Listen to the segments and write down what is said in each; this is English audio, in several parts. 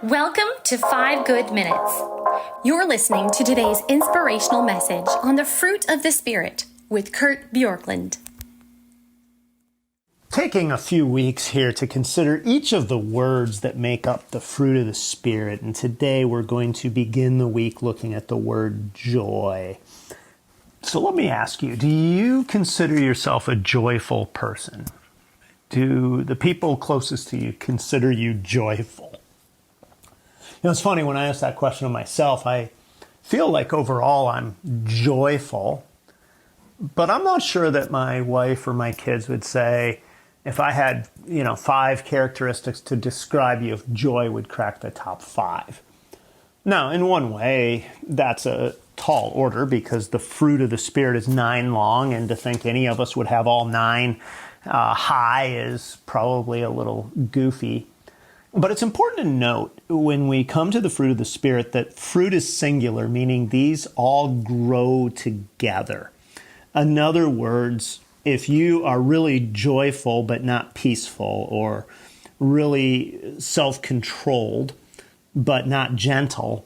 Welcome to 5 Good Minutes. You're listening to today's inspirational message on the fruit of the Spirit with Bjorklund. Taking a few weeks here to consider each of the words that make up the fruit of the Spirit. And today we're going to begin the week looking at the word joy. So let me ask you, do you consider yourself a joyful person? Do the people closest to you consider you joyful? You know, it's funny, when I ask that question of myself, I feel like overall I'm joyful, but I'm not sure that my wife or my kids would say, if I had, 5 characteristics to describe you, if joy would crack the top 5. Now, in one way, that's a tall order because the fruit of the Spirit is 9 long, and to think any of us would have all 9 high is probably a little goofy. But it's important to note when we come to the fruit of the Spirit that fruit is singular, meaning these all grow together. In other words, if you are really joyful but not peaceful, or really self-controlled but not gentle,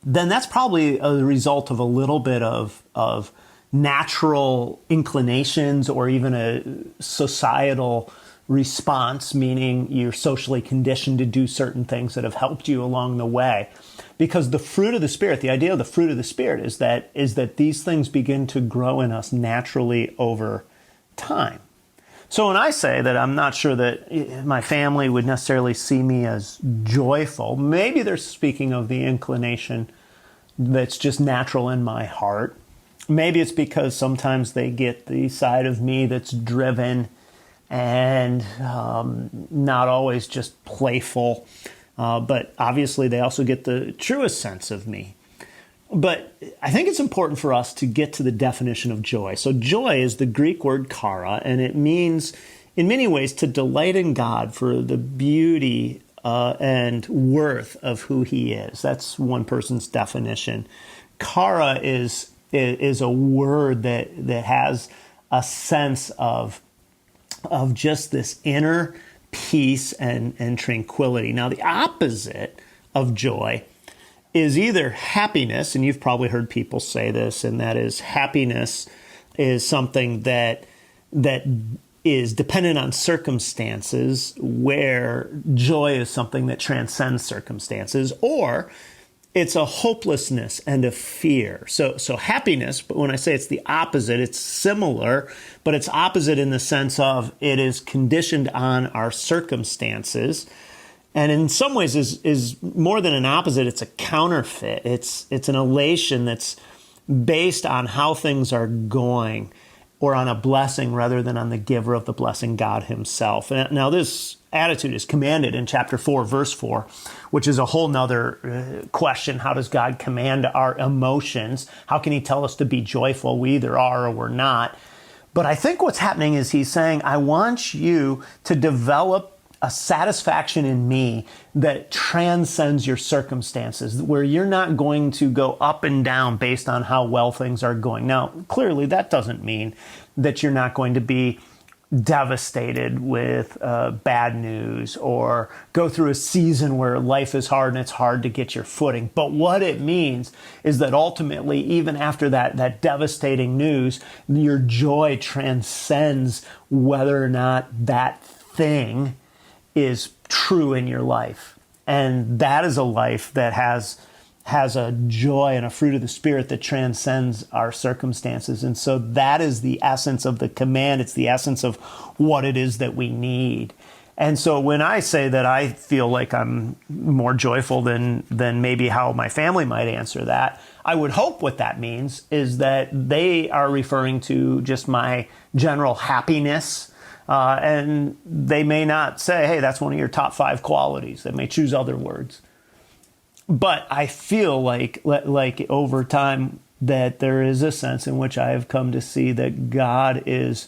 then that's probably a result of a little bit of natural inclinations or even a societal response, meaning you're socially conditioned to do certain things that have helped you along the way. Because the fruit of the Spirit, the idea of the fruit of the Spirit is that these things begin to grow in us naturally over time. So when I say that I'm not sure that my family would necessarily see me as joyful, maybe they're speaking of the inclination that's just natural in my heart. Maybe it's because sometimes they get the side of me that's driven and not always just playful, but obviously they also get the truest sense of me. But I think it's important for us to get to the definition of joy. So joy is the Greek word chara, and it means, in many ways, to delight in God for the beauty and worth of who He is. That's one person's definition. Chara is a word that has a sense of just this inner peace and tranquility. Now, the opposite of joy is either happiness, and you've probably heard people say this, and that is happiness is something that is dependent on circumstances, where joy is something that transcends circumstances, or it's a hopelessness and a fear. So happiness, but when I say it's the opposite, it's similar, but it's opposite in the sense of it is conditioned on our circumstances. And in some ways is more than an opposite, it's a counterfeit. It's an elation that's based on how things are going, or on a blessing rather than on the giver of the blessing, God Himself. And now this attitude is commanded in chapter 4, verse 4, which is a whole nother question. How does God command our emotions? How can He tell us to be joyful? We either are or we're not. But I think what's happening is He's saying, I want you to develop a satisfaction in me that transcends your circumstances, where you're not going to go up and down based on how well things are going. Now, clearly that doesn't mean that you're not going to be devastated with bad news, or go through a season where life is hard and it's hard to get your footing. But what it means is that ultimately, even after that devastating news, your joy transcends whether or not that thing is true in your life. And that is a life that has a joy and a fruit of the Spirit that transcends our circumstances. And so that is the essence of the command. It's the essence of what it is that we need. And so when I say that I feel like I'm more joyful than maybe how my family might answer that, I would hope what that means is that they are referring to just my general happiness. And they may not say, hey, that's one of your top 5 qualities. They may choose other words. But I feel like over time that there is a sense in which I have come to see that God is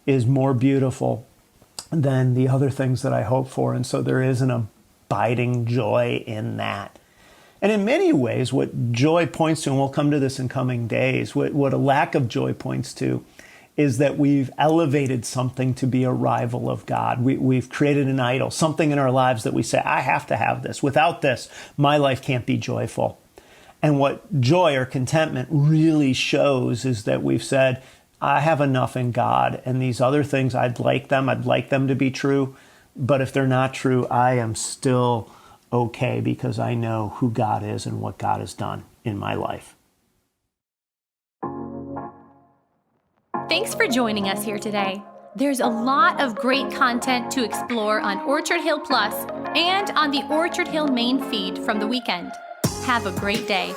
more beautiful than the other things that I hope for. And so there is an abiding joy in that. And in many ways, what joy points to, and we'll come to this in coming days, what a lack of joy points to is that we've elevated something to be a rival of God. We've created an idol, something in our lives that we say, I have to have this. Without this, my life can't be joyful. And what joy or contentment really shows is that we've said, I have enough in God, and these other things, I'd like them to be true, but if they're not true, I am still okay because I know who God is and what God has done in my life. Thanks for joining us here today. There's a lot of great content to explore on Orchard Hill Plus and on the Orchard Hill main feed from the weekend. Have a great day.